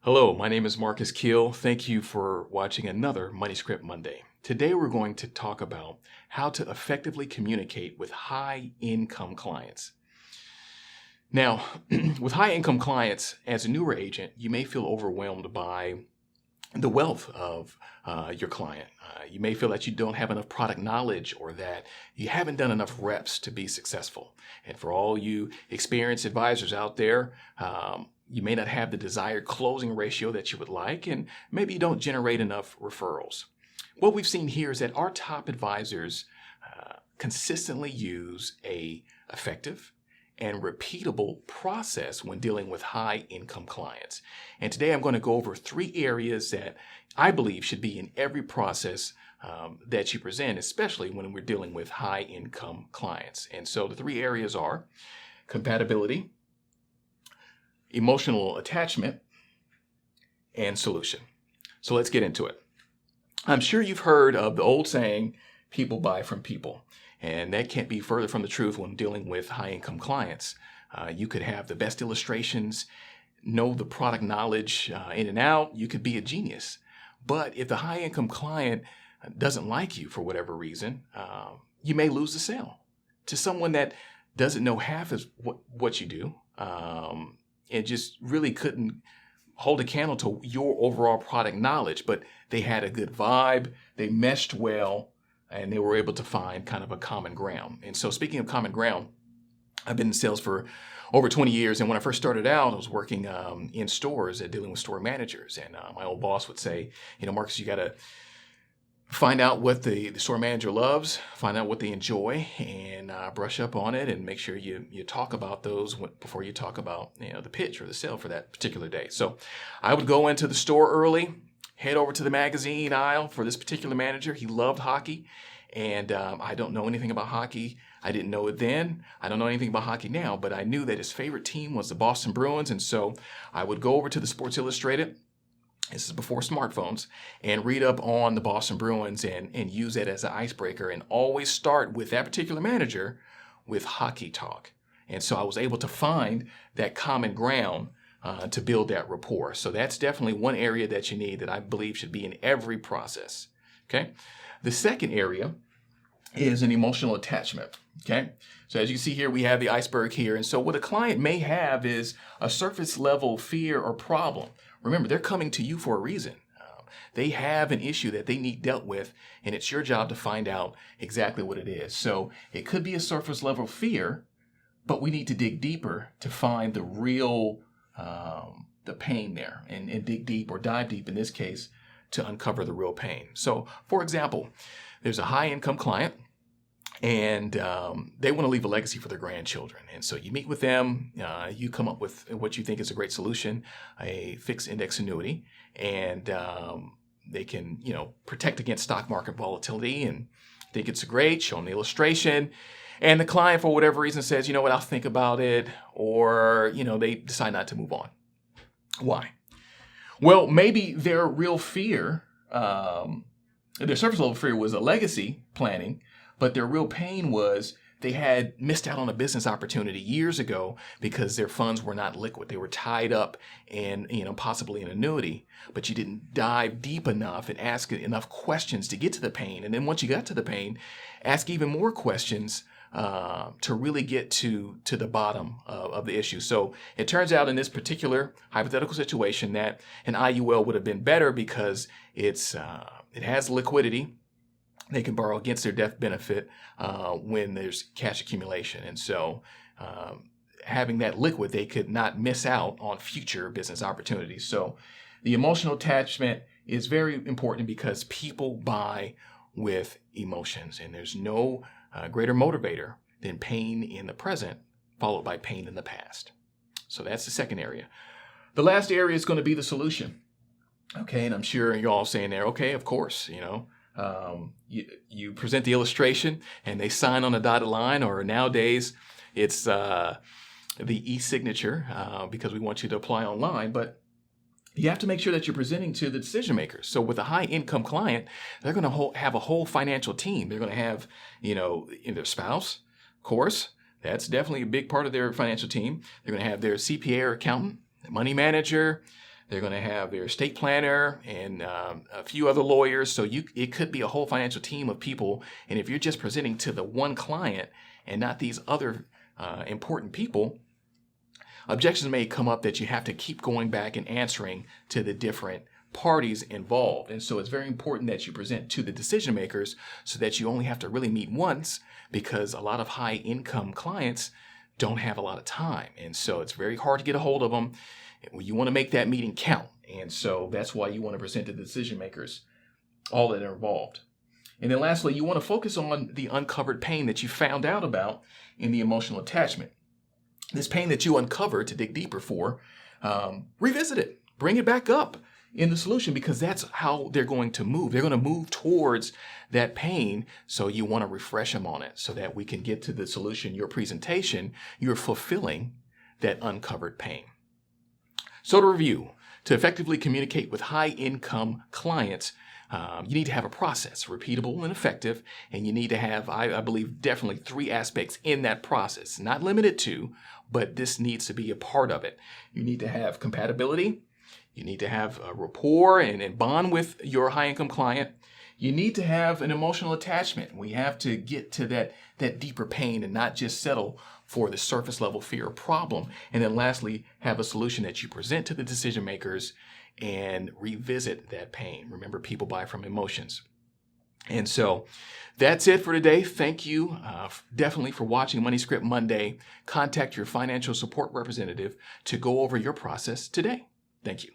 Hello, my name is Marcus Keel. Thank you for watching another Money Script Monday. Today we're going to talk about how to effectively communicate with high-income clients. Now, with high-income clients, as a newer agent, you may feel overwhelmed by the wealth of your client. You may feel that you don't have enough product knowledge or that you haven't done enough reps to be successful. And for all you experienced advisors out there, you may not have the desired closing ratio that you would like, and maybe you don't generate enough referrals. What we've seen here is that our top advisors consistently use a effective and repeatable process when dealing with high-income clients. And today I'm going to go over 3 areas that I believe should be in every process that you present, especially when we're dealing with high-income clients. And so the 3 areas are compatibility, emotional attachment, and solution. So let's get into it. I'm sure you've heard of the old saying, people buy from people. And that can't be further from the truth when dealing with high-income clients. You could have the best illustrations, know the product knowledge in and out. You could be a genius. But if the high-income client doesn't like you for whatever reason, you may lose the sale to someone that doesn't know half as what you do and just really couldn't hold a candle to your overall product knowledge. But they had a good vibe, they meshed well, and they were able to find kind of a common ground. And so speaking of common ground, I've been in sales for over 20 years. And when I first started out, I was working in stores and dealing with store managers. And my old boss would say, Marcus, you got to find out what the store manager loves, find out what they enjoy, and brush up on it and make sure you talk about those before you talk about the pitch or the sale for that particular day. So I would go into the store early, head over to the magazine aisle for this particular manager. He loved hockey, and I don't know anything about hockey. I didn't know it then. I don't know anything about hockey now, but I knew that his favorite team was the Boston Bruins, and so I would go over to the Sports Illustrated. This is before smartphones, and read up on the Boston Bruins and use that as an icebreaker and always start with that particular manager with hockey talk. And so I was able to find that common ground to build that rapport. So that's definitely one area that you need that I believe should be in every process. Okay. The second area is an emotional attachment. Okay. So as you see here, we have the iceberg here. And so what a client may have is a surface level fear or problem. Remember, they're coming to you for a reason. They have an issue that they need dealt with, and it's your job to find out exactly what it is. So it could be a surface level fear, but we need to dig deeper to find the real, the pain there and dig deep or dive deep in this case to uncover the real pain. So for example, there's a high income client and they want to leave a legacy for their grandchildren. And so you meet with them, you come up with what you think is a great solution, a fixed index annuity, and they can, protect against stock market volatility and think it's great, show them the illustration. And the client, for whatever reason, says, I'll think about it, or, they decide not to move on. Why? Well, maybe their real fear, their surface level fear was a legacy planning, but their real pain was they had missed out on a business opportunity years ago because their funds were not liquid. They were tied up in, possibly an annuity, but you didn't dive deep enough and ask enough questions to get to the pain. And then once you got to the pain, ask even more questions to really get to the bottom of the issue. So it turns out in this particular hypothetical situation that an IUL would have been better because it has liquidity. They can borrow against their death benefit when there's cash accumulation. And so having that liquid, they could not miss out on future business opportunities. So the emotional attachment is very important because people buy with emotions, and there's no greater motivator than pain in the present followed by pain in the past. So that's the second area. The last area is going to be the solution. Okay, and I'm sure you're all saying there, okay, of course, you present the illustration and they sign on a dotted line, or nowadays it's the e-signature because we want you to apply online, but you have to make sure that you're presenting to the decision makers. So with a high income client, they're going to have a whole financial team. They're going to have, their spouse, of course, that's definitely a big part of their financial team. They're going to have their CPA or accountant, money manager, They're going to have their estate planner and a few other lawyers. So it could be a whole financial team of people. And if you're just presenting to the one client and not these other important people, objections may come up that you have to keep going back and answering to the different parties involved. And so it's very important that you present to the decision makers so that you only have to really meet once, because a lot of high income clients don't have a lot of time. And so it's very hard to get a hold of them. You want to make that meeting count. And so that's why you want to present to the decision makers all that are involved. And then lastly, you want to focus on the uncovered pain that you found out about in the emotional attachment. This pain that you uncovered to dig deeper for, revisit it, bring it back up in the solution, because that's how they're going to move. They're going to move towards that pain. So you want to refresh them on it so that we can get to the solution. Your presentation, you're fulfilling that uncovered pain. So to review, to effectively communicate with high income clients, you need to have a process, repeatable and effective, and you need to have, I believe, definitely 3 aspects in that process, not limited to, but this needs to be a part of it. You need to have compatibility. You need to have a rapport and bond with your high-income client. You need to have an emotional attachment. We have to get to that deeper pain and not just settle for the surface level fear or problem. And then lastly, have a solution that you present to the decision makers and revisit that pain. Remember, people buy from emotions. And so that's it for today. Thank you definitely for watching Money Script Monday. Contact your financial support representative to go over your process today. Thank you.